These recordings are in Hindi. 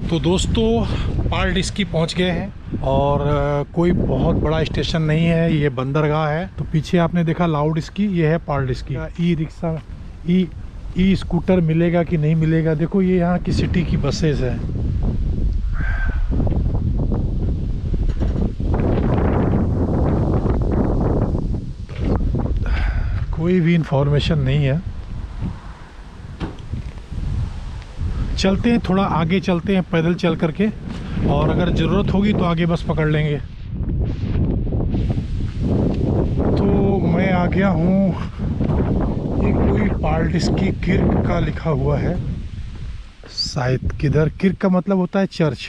तो दोस्तों पालडिस्की पहुंच गए हैं और कोई बहुत बड़ा स्टेशन नहीं है, ये बंदरगाह है। तो पीछे आपने देखा लाउडिस्की, ये है पालडिस्की। ई रिक्शा ई स्कूटर मिलेगा कि नहीं मिलेगा, देखो ये यहाँ की सिटी की बसेस है। कोई भी इंफॉर्मेशन नहीं है। चलते हैं, थोड़ा आगे चलते हैं पैदल चल करके, और अगर ज़रूरत होगी तो आगे बस पकड़ लेंगे। तो मैं आ गया हूँ, ये कोई पालडिस्की किर्क का लिखा हुआ है शायद। किधर किर्क का मतलब होता है चर्च,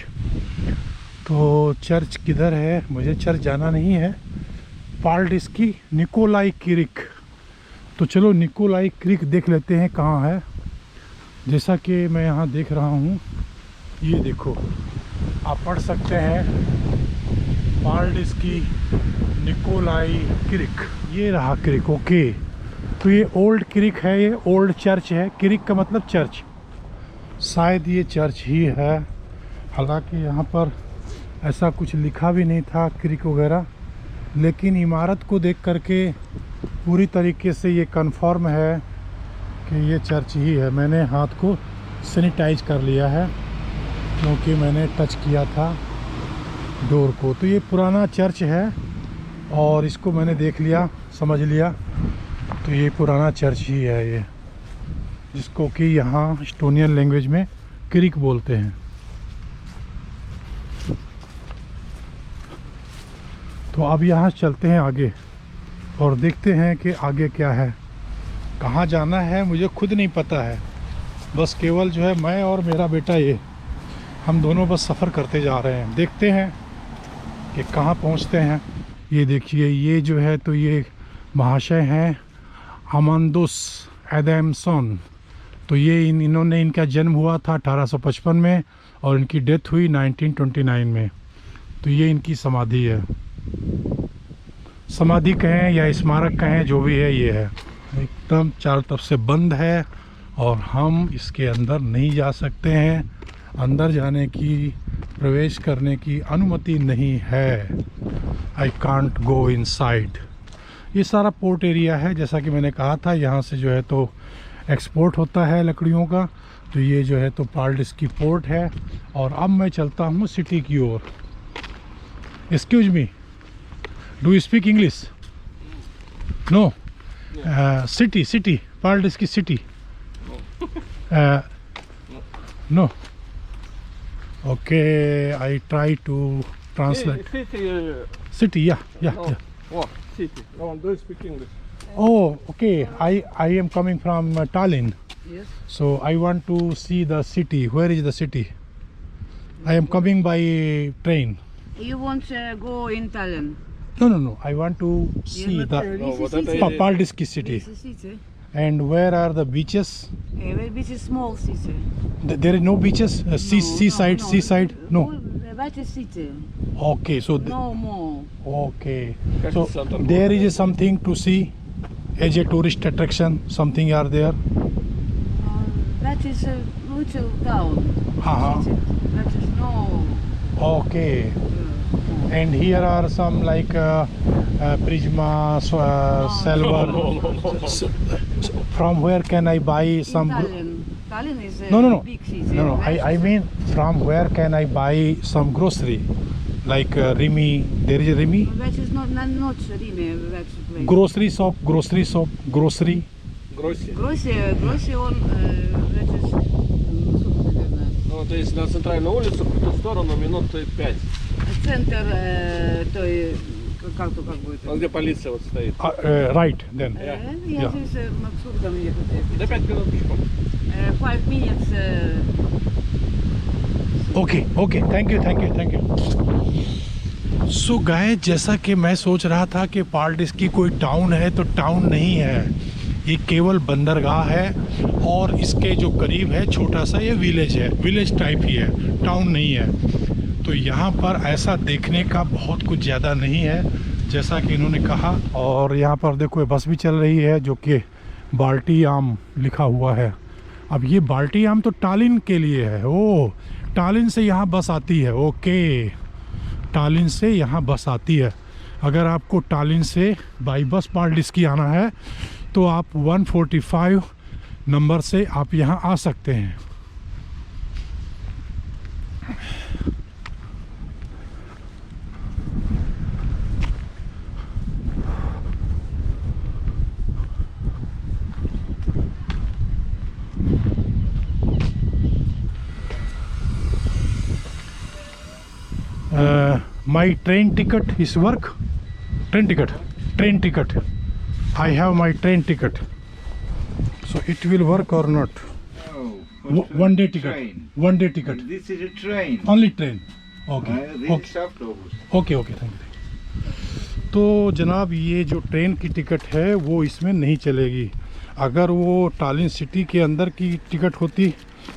तो चर्च किधर है, मुझे चर्च जाना नहीं है। पालडिस्की निकोलाई किर्क, तो चलो निकोलाई क्रिक देख लेते हैं कहाँ है। जैसा कि मैं यहाँ देख रहा हूँ, ये देखो आप पढ़ सकते हैं पालडिस्की निकोलाई क्रिक, ये रहा क्रिक। ओके, तो ये ओल्ड क्रिक है, ये ओल्ड चर्च है। क्रिक का मतलब चर्च, शायद ये चर्च ही है। हालांकि यहाँ पर ऐसा कुछ लिखा भी नहीं था क्रिक वगैरह, लेकिन इमारत को देख करके पूरी तरीके से ये कंफर्म है कि ये चर्च ही है। मैंने हाथ को सैनिटाइज कर लिया है क्योंकि मैंने टच किया था डोर को। तो ये पुराना चर्च है और इसको मैंने देख लिया, समझ लिया, तो ये पुराना चर्च ही है ये, जिसको कि यहाँ एस्टोनियन लैंग्वेज में क्रिक बोलते हैं। तो अब यहाँ चलते हैं आगे और देखते हैं कि आगे क्या है। कहाँ जाना है मुझे खुद नहीं पता है, बस केवल जो है मैं और मेरा बेटा, ये हम दोनों बस सफ़र करते जा रहे हैं। देखते हैं कि कहाँ पहुँचते हैं। ये देखिए, ये जो है तो ये महाशय हैं अमांदोस एडमसन। तो ये इन्होंने, इनका जन्म हुआ था 1855 में और इनकी डेथ हुई 1929 में। तो ये इनकी समाधि है, समाधि कहें या स्मारक कहें, जो भी है ये है। एकदम चारों तरफ से बंद है और हम इसके अंदर नहीं जा सकते हैं। अंदर जाने की, प्रवेश करने की अनुमति नहीं है। I can't go inside. ये सारा पोर्ट एरिया है, जैसा कि मैंने कहा था, यहाँ से जो है तो एक्सपोर्ट होता है लकड़ियों का। तो ये जो है तो पालडिस्की पोर्ट है और अब मैं चलता हूँ सिटी की ओर। Excuse me, do you speak English? No? City Paldiski city. No. Okay, I try to translate. City, yeah. Oh, city. No, do you speak English? Oh, okay. I am coming from Tallinn. Yes. So I want to see the city. Where is the city? I am coming by train. You want to go in Tallinn? No. I want to see the Paldiski city. This is city. And where are the beaches? Which is small city. There is no beaches? Seaside? No. That is city. Okay, so No more. okay. So there is something to see as a tourist attraction. Something are there? That is a little town. Uh-huh. That is no. Okay. And here are some like Prisma, silver. From where can I buy some? Tallinn. Tallinn is a No. big city. No. I mean, from where can I buy some grocery? Like Rimi. There is a Rimi. That is not Rimi. That's a place. Grocery shop. Grocery. Grossi. Grossi on. That is. Ну, то есть на центральную улицу, в ту сторону минут 5. Центр той, как будет? Где полиция вот стоит. Right then. Я здесь сколько там ехать? Да 5 минут пешком. 5 minutes. Okay. Thank you. So गाय, जैसा कि मैं सोच रहा था कि पालडिस्की कोई टाउन है, तो टाउन नहीं है, ये केवल बंदरगाह है और इसके जो करीब है छोटा सा ये विलेज है, विलेज टाइप ही है, टाउन नहीं है। तो यहाँ पर ऐसा देखने का बहुत कुछ ज़्यादा नहीं है, जैसा कि इन्होंने कहा। और यहाँ पर देखो बस भी चल रही है जो कि बाल्टी आम लिखा हुआ है। अब ये बाल्टी आम तो टालिन के लिए है। ओ, टालिन से यहाँ बस आती है। ओके, टालिन से यहाँ बस आती है। अगर आपको टालिन से बाई बस पाल्डिस्की आना है तो आप 145 नंबर से आप यहाँ आ सकते हैं। My train ticket is work. Train ticket. I have my train ticket. So it will work or not? Oh, One day ticket. Train. One day ticket. This is a train. Only train. Okay. This Okay. is autobus. Okay, thank you. तो जनाब ये जो ट्रेन की टिकट है वो इसमें नहीं चलेगी। अगर वो टालिन सिटी के अंदर की टिकट होती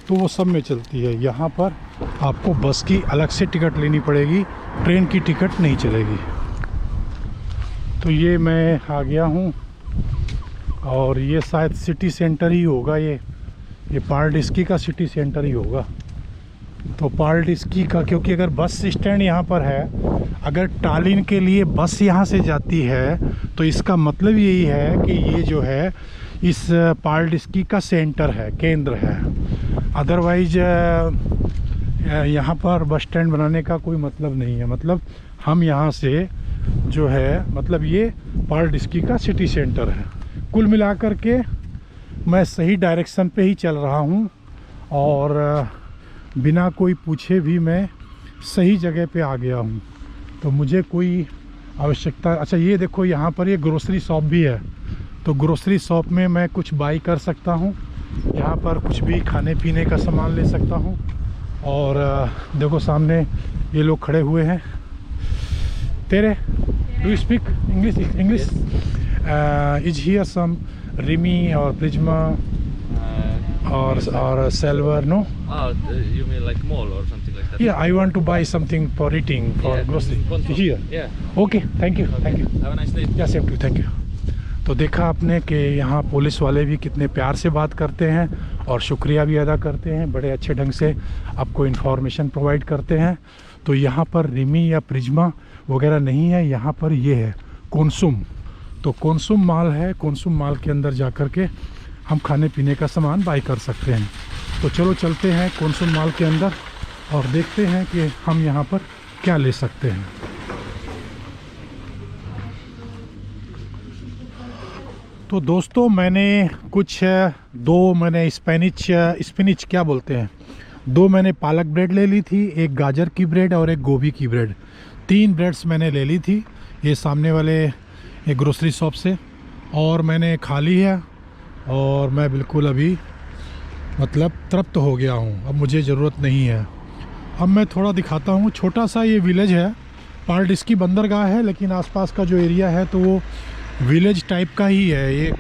तो वो सब में चलती है। यहाँ पर आपको बस की अलग से टिकट लेनी पड़ेगी, ट्रेन की टिकट नहीं चलेगी। तो ये मैं आ गया हूँ और ये शायद सिटी सेंटर ही होगा। ये पाल्डिस्की का सिटी सेंटर ही होगा। तो पाल्डिस्की का, क्योंकि अगर बस स्टैंड यहाँ पर है, अगर टालिन के लिए बस यहाँ से जाती है तो इसका मतलब यही है कि ये जो है इस पाल्डिस्की का सेंटर है, केंद्र है। अदरवाइज यहाँ पर बस स्टैंड बनाने का कोई मतलब नहीं है। मतलब हम यहाँ से जो है, मतलब ये पाल्डिस्की का सिटी सेंटर है। कुल मिलाकर के मैं सही डायरेक्शन पे ही चल रहा हूँ और बिना कोई पूछे भी मैं सही जगह पे आ गया हूँ। तो मुझे कोई आवश्यकता, अच्छा ये देखो यहाँ पर ये ग्रोसरी शॉप भी है। तो ग्रोसरी शॉप में मैं कुछ बाई कर सकता हूँ, यहाँ पर कुछ भी खाने पीने का सामान ले सकता हूँ। और देखो सामने ये लोग खड़े हुए हैं। तेरे do you speak English? Is here some Rimi और Prisma or silver? No. You mean like mall or something like that? Yeah, I want to buy something for eating for Yeah, grocery control. here. Yeah. Okay, thank you. Okay. Thank you. Have a nice day. Yeah, same to you. Thank you. तो देखा आपने कि यहाँ पुलिस वाले भी कितने प्यार से बात करते हैं और शुक्रिया भी अदा करते हैं, बड़े अच्छे ढंग से आपको इन्फॉर्मेशन प्रोवाइड करते हैं। तो यहाँ पर रिमी या प्रिज्मा वगैरह नहीं है, यहाँ पर ये है कोनसुम। तो कोनसुम माल है, कोनसुम माल के अंदर जा कर के हम खाने पीने का सामान बाई कर सकते हैं। तो चलो चलते हैं कोनसुम माल के अंदर और देखते हैं कि हम यहाँ पर क्या ले सकते हैं। तो दोस्तों मैंने दो मैंने स्पिनिच क्या बोलते हैं, दो मैंने पालक ब्रेड ले ली थी, एक गाजर की ब्रेड और एक गोभी की ब्रेड। 3 ब्रेड्स मैंने ले ली थी ये सामने वाले एक ग्रोसरी शॉप से, और मैंने खा ली है और मैं बिल्कुल अभी मतलब तृप्त हो गया हूँ। अब मुझे ज़रूरत नहीं है। अब मैं थोड़ा दिखाता हूँ। छोटा सा ये विलेज है, पाल्डिस्की बंदरगाह है, लेकिन आसपास का जो एरिया है तो वो विलेज टाइप का ही है। ये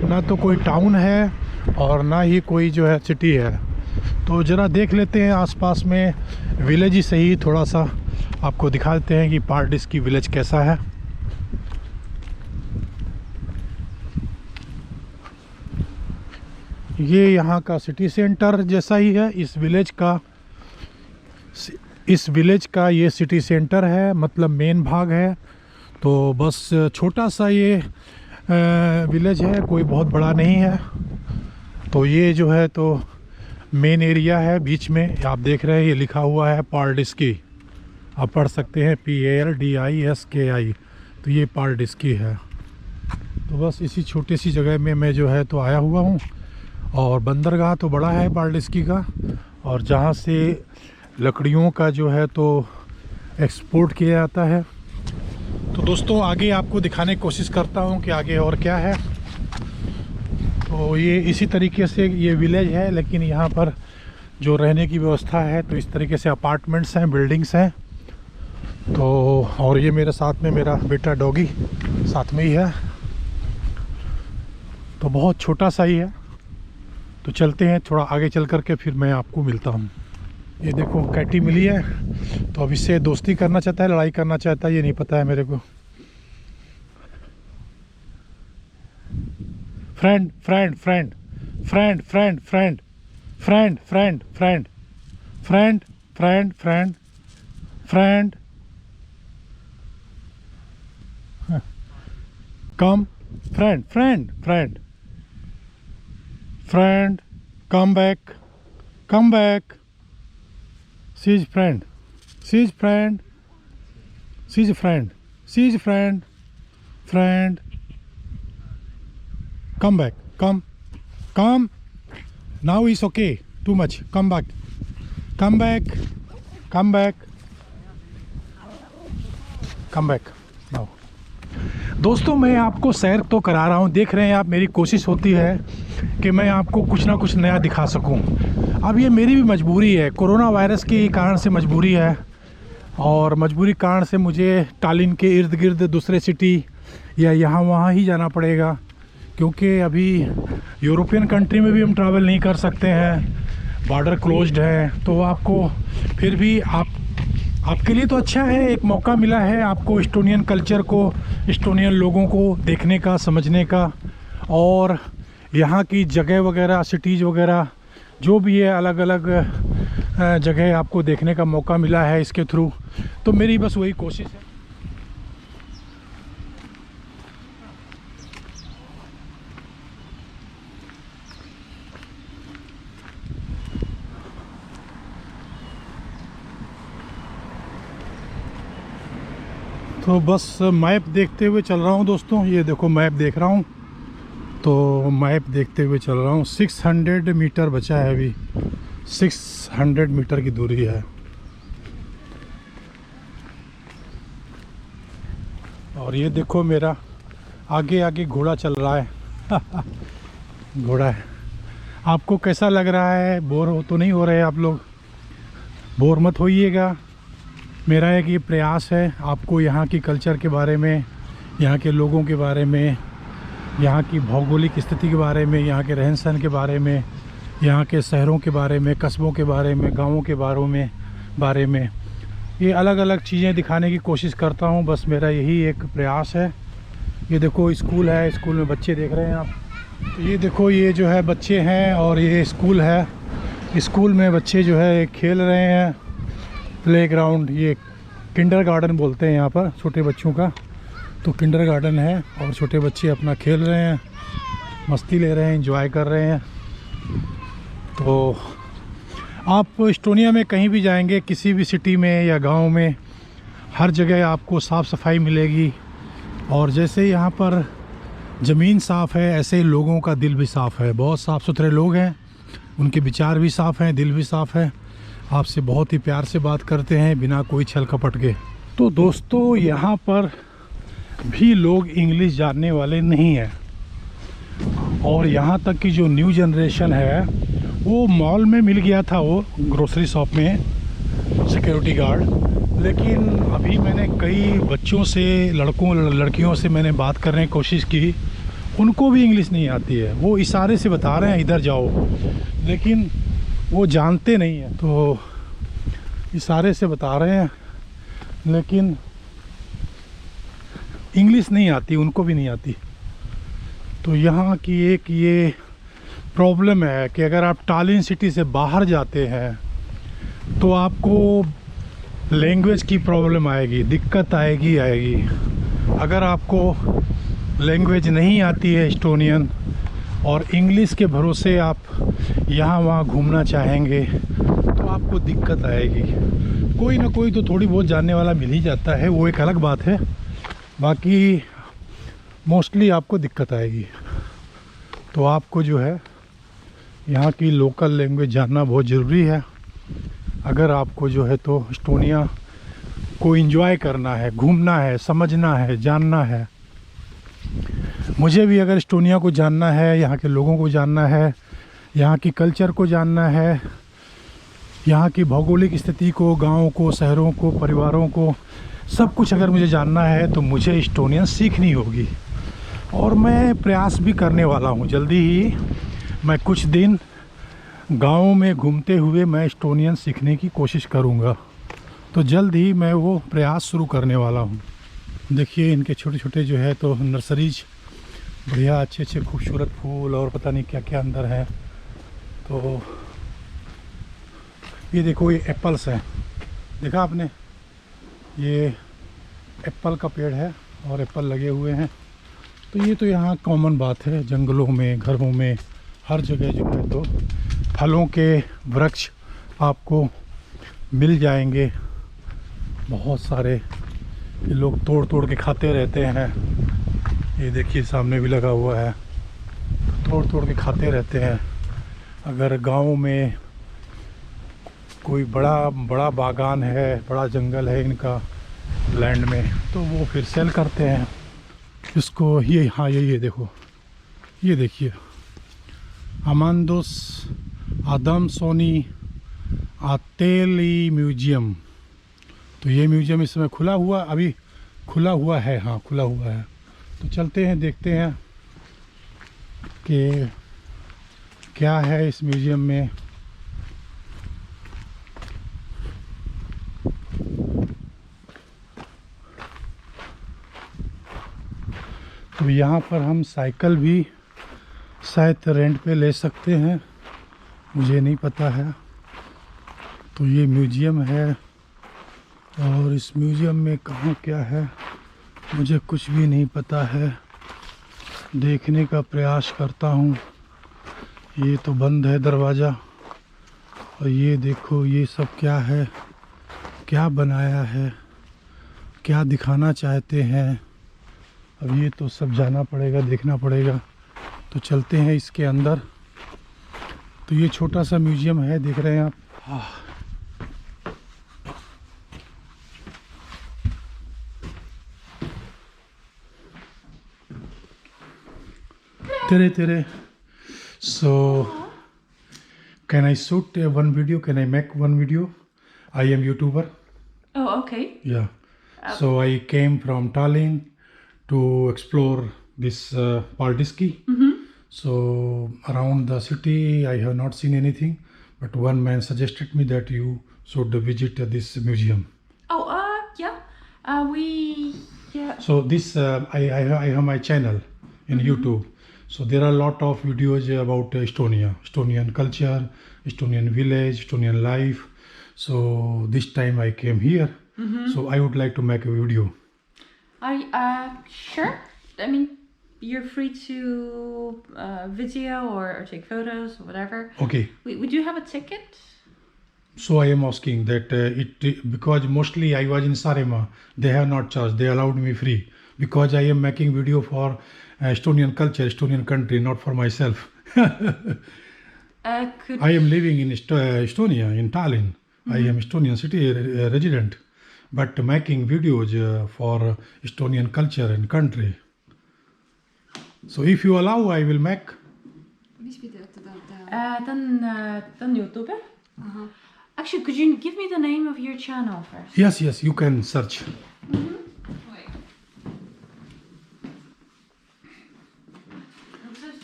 ना तो कोई टाउन है और ना ही कोई जो है सिटी है। तो ज़रा देख लेते हैं आसपास में, विलेज ही सही, थोड़ा सा आपको दिखा देते हैं कि पाल्डिस्की विलेज कैसा है। ये यहाँ का सिटी सेंटर जैसा ही है। इस विलेज का ये सिटी सेंटर है, मतलब मेन भाग है। तो बस छोटा सा ये विलेज है, कोई बहुत बड़ा नहीं है। तो ये जो है तो मेन एरिया है। बीच में आप देख रहे हैं ये लिखा हुआ है पाल्डिस्की, आप पढ़ सकते हैं PALDISKI। तो ये पाल्डिस्की है। तो बस इसी छोटी सी जगह में मैं जो है तो आया हुआ हूँ। और बंदरगाह तो बड़ा है पाल्डिस्की का, और जहाँ से लकड़ियों का जो है तो एक्सपोर्ट किया जाता है। तो दोस्तों आगे आपको दिखाने की कोशिश करता हूँ कि आगे और क्या है। तो ये इसी तरीके से ये विलेज है, लेकिन यहाँ पर जो रहने की व्यवस्था है तो इस तरीके से अपार्टमेंट्स हैं, बिल्डिंग्स हैं। तो और ये मेरे साथ में मेरा बेटा डॉगी साथ में ही है। तो बहुत छोटा सा ही है। तो चलते हैं थोड़ा आगे चल कर के, फिर मैं आपको मिलता हूँ। ये देखो कैटी मिली है, तो अब इससे दोस्ती करना चाहता है, लड़ाई करना चाहता है, ये नहीं पता है मेरे को। Friend friend friend friend friend friend friend friend friend friend friend, friend, friend. Come, friend, friend, friend, friend. Come back, come back. She's friend, she's friend, she's friend, she's friend, friend. Come back, come, come. Now it's okay. Too much. Come back, come back, come back, come back. Now. दोस्तों मैं आपको सैर तो करा रहा हूँ, देख रहे हैं आप, मेरी कोशिश होती है कि मैं आपको कुछ ना कुछ नया दिखा सकूँ। अब ये मेरी भी मजबूरी है, कोरोना वायरस के कारण से मजबूरी है, और मजबूरी कारण से मुझे टालिन के इर्द गिर्द दूसरे सिटी या यहाँ वहाँ ही जाना पड़ेगा, क्योंकि अभी यूरोपियन कंट्री में भी हम ट्रैवल नहीं कर सकते हैं, बॉर्डर क्लोज्ड है। तो आपको फिर भी आपके लिए तो अच्छा है, एक मौका मिला है आपको इस्टोनियन कल्चर को, इस्टोनियन लोगों को देखने का, समझने का, और यहाँ की जगह वगैरह, सिटीज़ वगैरह जो भी है, अलग अलग जगह आपको देखने का मौका मिला है इसके थ्रू। तो मेरी बस वही कोशिश है। तो बस मैप देखते हुए चल रहा हूँ दोस्तों। ये देखो मैप देख रहा हूँ, तो मैप देखते हुए चल रहा हूँ। 600 मीटर बचा है अभी, 600 मीटर की दूरी है। और ये देखो मेरा आगे आगे घोड़ा चल रहा है घोड़ा है। आपको कैसा लग रहा है? बोर हो तो नहीं हो रहे आप लोग? बोर मत होइएगा। मेरा एक ये प्रयास है आपको यहाँ की कल्चर के बारे में, यहाँ के लोगों के बारे में, यहाँ की भौगोलिक स्थिति के बारे में, यहाँ के रहन सहन के बारे में, यहाँ के शहरों के बारे में, कस्बों के बारे में, गाँवों के बारे में ये अलग अलग चीज़ें दिखाने की कोशिश करता हूँ। बस मेरा यही एक प्रयास है। ये देखो स्कूल है, स्कूल में बच्चे देख रहे हैं आप। तो ये देखो ये जो है बच्चे हैं और ये स्कूल है। स्कूल में बच्चे जो है खेल रहे हैं, प्लेग्राउंड, ये किंडर गार्डन बोलते हैं यहाँ पर छोटे बच्चों का। तो किंडर गार्डन है और छोटे बच्चे अपना खेल रहे हैं, मस्ती ले रहे हैं, एंजॉय कर रहे हैं। तो आप इस्टोनिया में कहीं भी जाएंगे, किसी भी सिटी में या गांव में, हर जगह आपको साफ़ सफाई मिलेगी। और जैसे यहाँ पर ज़मीन साफ़ है, ऐसे ही लोगों का दिल भी साफ़ है। बहुत साफ़ सुथरे लोग हैं, उनके विचार भी साफ़ हैं, दिल भी साफ़ है, आपसे बहुत ही प्यार से बात करते हैं बिना कोई छल कपट के। तो दोस्तों यहाँ पर भी लोग इंग्लिश जानने वाले नहीं हैं, और यहाँ तक कि जो न्यू जनरेशन है वो मॉल में मिल गया था, वो ग्रोसरी शॉप में सिक्योरिटी गार्ड। लेकिन अभी मैंने कई बच्चों से, लड़कियों से मैंने बात करने की कोशिश की, उनको भी इंग्लिश नहीं आती है। वो इशारे से बता रहे हैं इधर जाओ, लेकिन वो जानते नहीं हैं। तो इशारे से बता रहे हैं, लेकिन इंग्लिश नहीं आती, उनको भी नहीं आती। तो यहाँ की एक ये प्रॉब्लम है कि अगर आप टालिन सिटी से बाहर जाते हैं तो आपको लैंग्वेज की प्रॉब्लम आएगी, दिक्कत आएगी। अगर आपको लैंग्वेज नहीं आती है इस्टोनियन, और इंग्लिश के भरोसे आप यहाँ वहाँ घूमना चाहेंगे तो आपको दिक्कत आएगी। कोई ना कोई तो थोड़ी बहुत जानने वाला मिल ही जाता है, वो एक अलग बात है, बाकी मोस्टली आपको दिक्कत आएगी। तो आपको जो है यहाँ की लोकल लैंग्वेज जानना बहुत ज़रूरी है। अगर आपको जो है तो इस्टोनिया को एंजॉय करना है, घूमना है, समझना है, जानना है। मुझे भी अगर इस्टोनिया को जानना है, यहाँ के लोगों को जानना है, यहाँ की कल्चर को जानना है, यहाँ की भौगोलिक स्थिति को, गाँव को, शहरों को, परिवारों को, सब कुछ अगर मुझे जानना है तो मुझे इस्टोनियन सीखनी होगी। और मैं प्रयास भी करने वाला हूँ। जल्दी ही मैं कुछ दिन गाँव में घूमते हुए मैं इस्टोनियन सीखने की कोशिश करूँगा। तो जल्द ही मैं वो प्रयास शुरू करने वाला हूँ। देखिए इनके छोटे छोटे जो है तो नर्सरीज, बढ़िया अच्छे अच्छे खूबसूरत फूल और पता नहीं क्या क्या अंदर है। तो ये देखो, ये एप्पल्स हैं, देखा आपने, ये एप्पल का पेड़ है और एप्पल लगे हुए हैं। तो ये तो यहाँ कॉमन बात है, जंगलों में, घरों में, हर जगह जो है तो फलों के वृक्ष आपको मिल जाएंगे बहुत सारे। ये लोग तोड़ तोड़ के खाते रहते हैं। ये देखिए सामने भी लगा हुआ है, तोड़ तोड़ के खाते रहते हैं। अगर गाँव में कोई बड़ा बागान है, बड़ा जंगल है इनका लैंड में, तो वो फिर सेल करते हैं इसको। ये हाँ, ये देखो, ये देखिए, अमांदोस आदमसोनी आतेली म्यूजियम। तो ये म्यूजियम इस समय खुला हुआ, अभी खुला हुआ है, हाँ खुला हुआ है। तो चलते हैं, देखते हैं कि क्या है इस म्यूजियम में। तो यहाँ पर हम साइकिल भी शायद रेंट पे ले सकते हैं, मुझे नहीं पता है। तो ये म्यूजियम है और इस म्यूजियम में कहाँ क्या है मुझे कुछ भी नहीं पता है। देखने का प्रयास करता हूँ। ये तो बंद है दरवाज़ा। और ये देखो, ये सब क्या है, क्या बनाया है, क्या दिखाना चाहते हैं। अब ये तो सब जाना पड़ेगा, देखना पड़ेगा। तो चलते हैं इसके अंदर। तो ये छोटा सा म्यूजियम है, देख रहे हैं आप। तेरे so can I shoot one video? Can I make one video? I am YouTuber. Oh, okay. Yeah. So I came from Tallinn to explore this Paldiski. So around the city I have not seen anything, but one man suggested me that you should visit this museum. Oh, yeah. Yeah. So this I have my channel in YouTube. So there are a lot of videos about Estonia, Estonian culture, Estonian village, Estonian life. So this time I came here. So I would like to make a video. Sure. I mean, you're free to video or take photos or whatever. Okay. Would you have a ticket? So I am asking that because mostly I was in Sarema, they have not charged. They allowed me free because I am making video for Estonian culture, Estonian country, not for myself. I am living in Estonia, in Tallinn. I am Estonian city resident, but making videos for Estonian culture and country. So if you allow, I will make. Mis videot te tahate teha? Ta on YouTuber. Actually, could you give me the name of your channel first? Yes, you can search.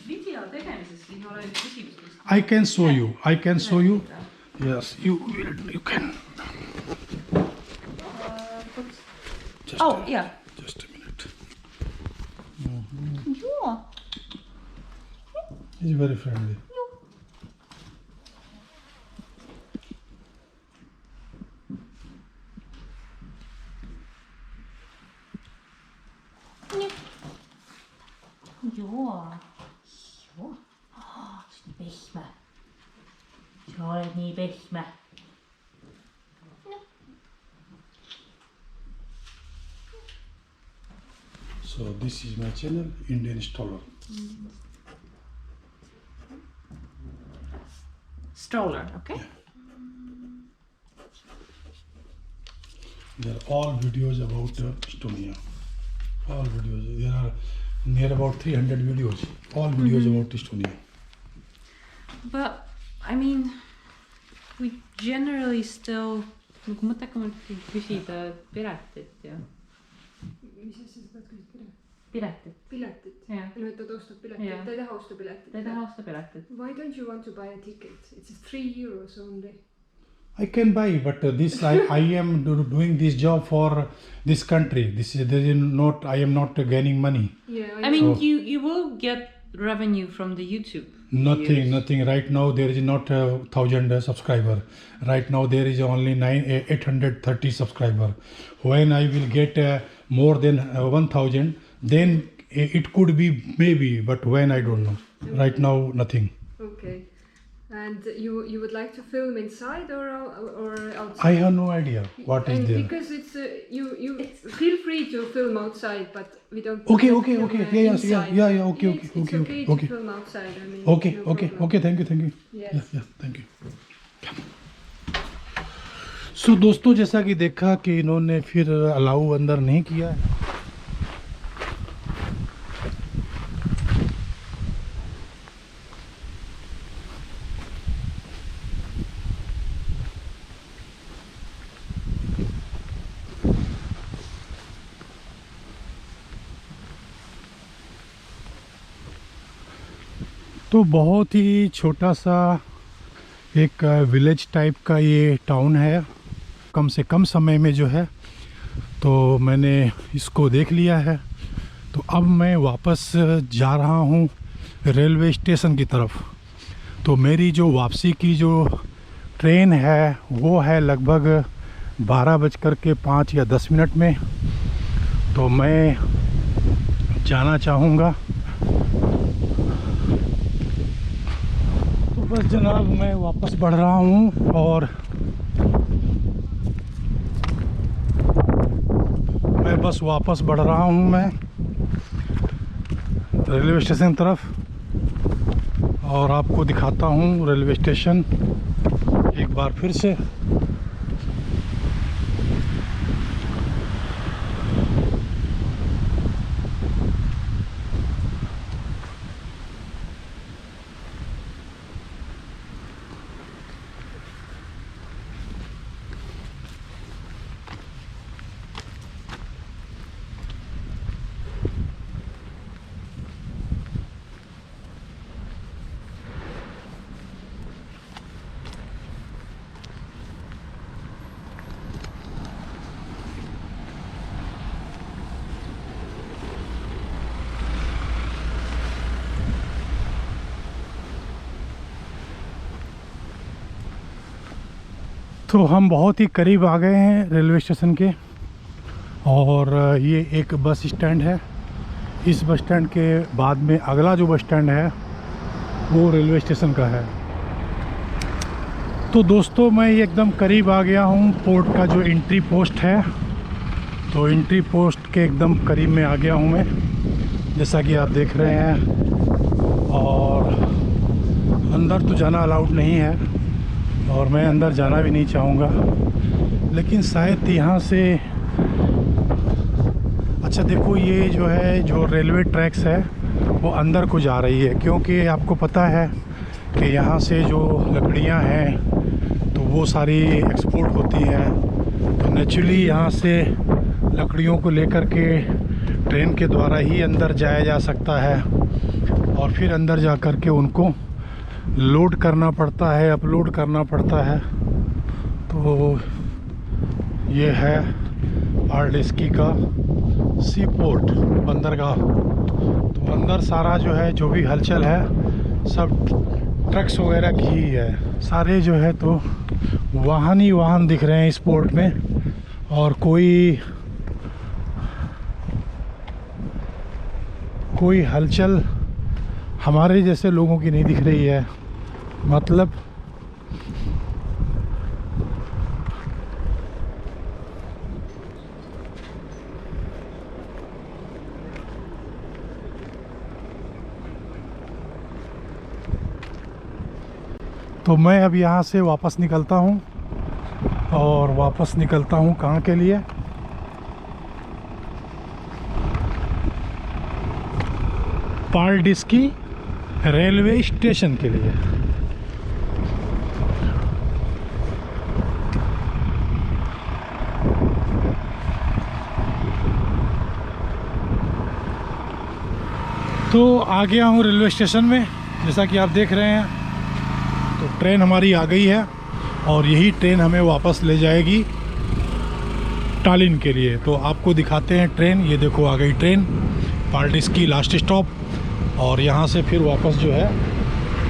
Video tegemises ei ole küsimust. I can show you. Yes, you can. Just Oh, yeah. Just a minute. Yeah. He's very friendly. Joo. Joo. Sa oled nii pehme. Sa oled nii pehme. So this is my channel, Indian Stroller. Stroller, okay? There are all videos about Estonia. All videos. There are near about 300 videos. All videos about Estonia. But, I mean, we generally still... Kui mõtlema küsida piletit ja... Mis asja sa pead küsida? Piletit. Piletit? Jah. No, et ta ostab piletit. Jah. Ta ei taha osta piletit. Ta ei taha osta piletit. Why don't you want to buy a ticket? It's €3 only. I can buy, but this I am doing this job for this country. I am not gaining money. Yeah, I mean, So- you will get revenue from the YouTube. Nothing. Right now there is not 1,000 subscriber. Right now there is only 830 subscriber. When I will get more than 1,000, then it could be maybe, but when I don't know. Right now nothing. Okay. And you would like to film inside or outside? I have no idea what is And there. because it's you feel free to film outside, but we don't. Okay. film, Yeah. inside. Okay. It's okay to Okay. film outside. I mean, Okay. no problem. Thank you. Yes. Yeah, thank you. सो दोस्तों, जैसा कि देखा कि इन्होंने फिर अलाउ अंदर नहीं किया है। तो बहुत ही छोटा सा एक विलेज टाइप का ये टाउन है। कम से कम समय में जो है तो मैंने इसको देख लिया है। तो अब मैं वापस जा रहा हूँ रेलवे स्टेशन की तरफ। तो मेरी जो वापसी की जो ट्रेन है वो है लगभग 12:05 या 10 मिनट में। तो मैं जाना चाहूँगा। तो बस जनाब, मैं वापस बढ़ रहा हूँ और मैं बस वापस बढ़ रहा हूँ मैं रेलवे स्टेशन तरफ। और आपको दिखाता हूँ रेलवे स्टेशन एक बार फिर से। तो हम बहुत ही करीब आ गए हैं रेलवे स्टेशन के। और ये एक बस स्टैंड है। इस बस स्टैंड के बाद में अगला जो बस स्टैंड है वो रेलवे स्टेशन का है। तो दोस्तों, मैं एकदम करीब आ गया हूँ पोर्ट का जो एंट्री पोस्ट है। तो एंट्री पोस्ट के एकदम करीब में आ गया हूँ मैं, जैसा कि आप देख रहे हैं। और अंदर तो जाना अलाउड नहीं है और मैं अंदर जाना भी नहीं चाहूँगा। लेकिन शायद यहाँ से, अच्छा देखो, ये जो है जो रेलवे ट्रैक्स है वो अंदर को जा रही है। क्योंकि आपको पता है कि यहाँ से जो लकड़ियाँ हैं तो वो सारी एक्सपोर्ट होती हैं। तो नेचुरली यहाँ से लकड़ियों को लेकर के ट्रेन के द्वारा ही अंदर जाया जा सकता है। और फिर अंदर जा कर के उनको लोड करना पड़ता है, अपलोड करना पड़ता है। तो ये है पारडिस्की का सी पोर्ट, बंदरगाह। तो अंदर सारा जो है, जो भी हलचल है, सब ट्रक्स वगैरह की ही है। सारे जो है तो वाहन ही वाहन दिख रहे हैं इस पोर्ट में। और कोई हलचल हमारे जैसे लोगों की नहीं दिख रही है। मतलब तो मैं अब यहाँ से वापस निकलता हूँ। और वापस निकलता हूँ कहाँ के लिए? पारडिस्की रेलवे स्टेशन के लिए। तो आ गया हूँ रेलवे स्टेशन में, जैसा कि आप देख रहे हैं। तो ट्रेन हमारी आ गई है और यही ट्रेन हमें वापस ले जाएगी टालिन के लिए। तो आपको दिखाते हैं ट्रेन। ये देखो आ गई ट्रेन, पारडिस्की लास्ट स्टॉप। और यहाँ से फिर वापस जो है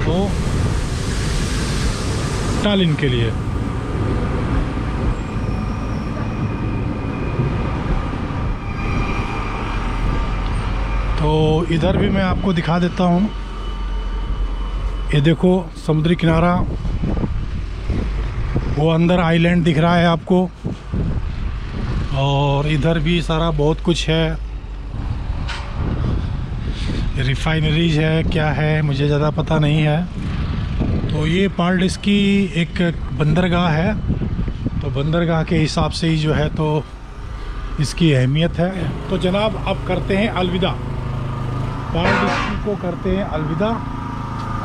तो टालिन के लिए। तो इधर भी मैं आपको दिखा देता हूँ। ये देखो समुद्री किनारा, वो अंदर आइलैंड दिख रहा है आपको, और इधर भी सारा बहुत कुछ है, रिफाइनरीज है, क्या है मुझे ज़्यादा पता नहीं है। तो ये पाल्डिस की एक बंदरगाह है, तो बंदरगाह के हिसाब से ही जो है तो इसकी अहमियत है। तो जनाब अब करते हैं अलविदा, पाल्डिस को करते हैं अलविदा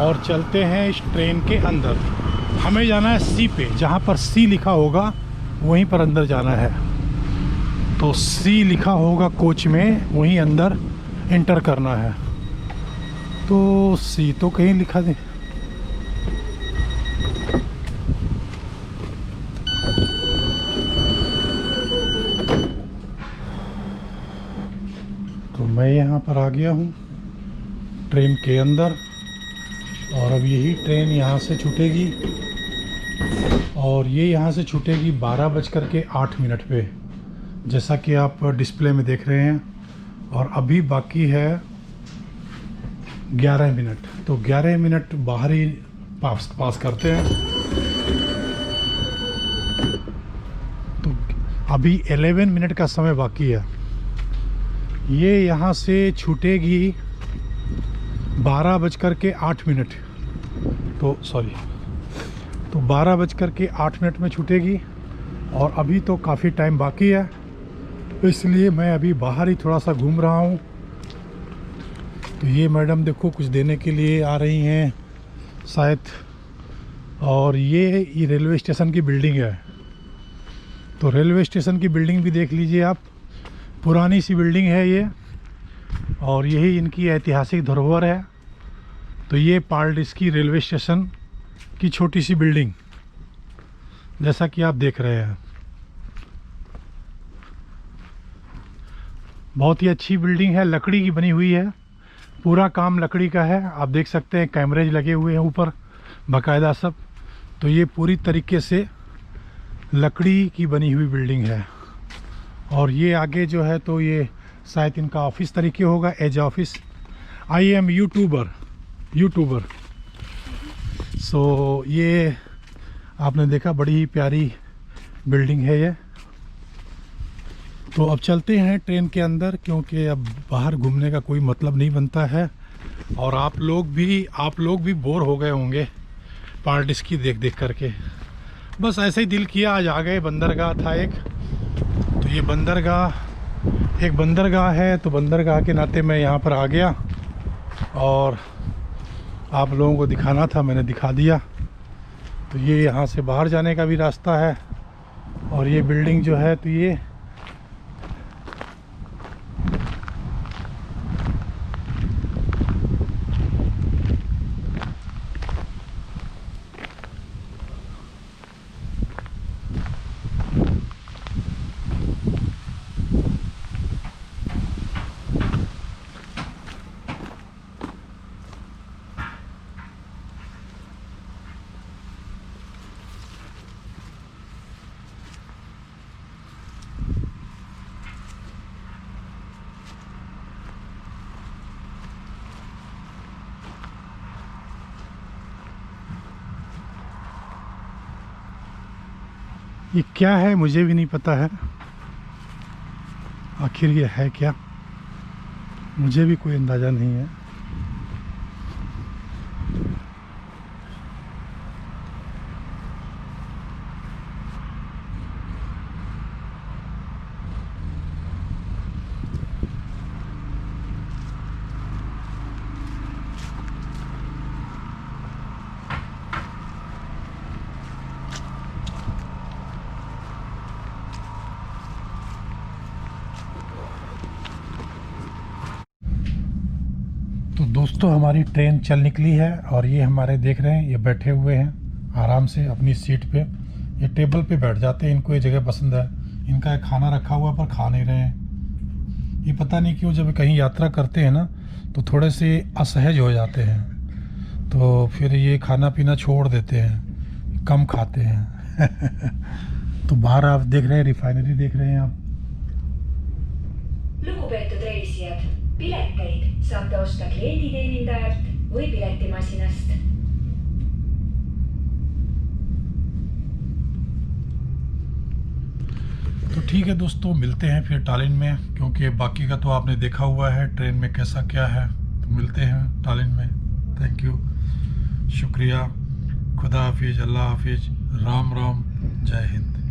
और चलते हैं इस ट्रेन के अंदर। हमें जाना है सी पे, जहाँ पर सी लिखा होगा वहीं पर अंदर जाना है। तो सी लिखा होगा कोच में, वहीं अंदर एंटर करना है। तो सी तो कहीं लिखा दे, तो मैं यहाँ पर आ गया हूँ ट्रेन के अंदर, और अब यही ट्रेन यहाँ से छूटेगी, और ये यहाँ से छूटेगी 12:08 पे, जैसा कि आप डिस्प्ले में देख रहे हैं। और अभी बाकी है 11 मिनट, तो 11 मिनट बाहर ही पास करते हैं। तो अभी 11 मिनट का समय बाकी है। ये यहाँ से छूटेगी 12:08, तो सॉरी, तो 12:08 में छूटेगी, और अभी तो काफ़ी टाइम बाकी है, इसलिए मैं अभी बाहर ही थोड़ा सा घूम रहा हूँ। तो ये मैडम देखो कुछ देने के लिए आ रही हैं शायद, और ये रेलवे स्टेशन की बिल्डिंग है। तो रेलवे स्टेशन की बिल्डिंग भी देख लीजिए आप, पुरानी सी बिल्डिंग है ये, और यही इनकी ऐतिहासिक धरोहर है। तो ये पाल्डिस की रेलवे स्टेशन की छोटी सी बिल्डिंग, जैसा कि आप देख रहे हैं, बहुत ही अच्छी बिल्डिंग है, लकड़ी की बनी हुई है, पूरा काम लकड़ी का है। आप देख सकते हैं कैमरेज लगे हुए हैं ऊपर बाकायदा सब। तो ये पूरी तरीके से लकड़ी की बनी हुई बिल्डिंग है। और ये आगे जो है तो ये शायद इनका ऑफिस तरीके होगा, as office. I am YouTuber. So ये आपने देखा, बड़ी ही प्यारी बिल्डिंग है ये। तो अब चलते हैं ट्रेन के अंदर, क्योंकि अब बाहर घूमने का कोई मतलब नहीं बनता है, और आप लोग भी बोर हो गए होंगे पाल्डिस की देख करके। बस ऐसे ही दिल किया, आज आ गए। बंदरगाह था एक, तो ये एक बंदरगाह है, तो बंदरगाह के नाते मैं यहाँ पर आ गया, और आप लोगों को दिखाना था, मैंने दिखा दिया। तो ये यहाँ से बाहर जाने का भी रास्ता है, और ये बिल्डिंग जो है तो ये ये क्या है मुझे भी नहीं पता है, आखिर ये है क्या, मुझे भी कोई अंदाज़ा नहीं है। तो दोस्तों हमारी ट्रेन चल निकली है, और ये हमारे देख रहे हैं, ये बैठे हुए हैं आराम से अपनी सीट पे। ये टेबल पे बैठ जाते हैं, इनको ये जगह पसंद है। इनका खाना रखा हुआ पर खा नहीं रहे हैं। ये पता नहीं क्यों, जब कहीं यात्रा करते हैं ना तो थोड़े से असहज हो जाते हैं। तो फिर ये खाना पीना छोड़ देते हैं, कम खाते हैं। तो बाहर आप देख रहे हैं, रिफाइनरी देख रहे हैं आप। Lugupeetud reisijad, pileteid saate osta klienditeenindajalt või piletimasinast. तो ठीक है दोस्तों, मिलते हैं फिर टालिन में, क्योंकि बाकी का तो आपने देखा हुआ है ट्रेन में कैसा क्या है। तो मिलते हैं टालिन में। थैंक यू, शुक्रिया, खुदा हाफिज, अल्लाह हाफिज, राम राम, जय हिंद।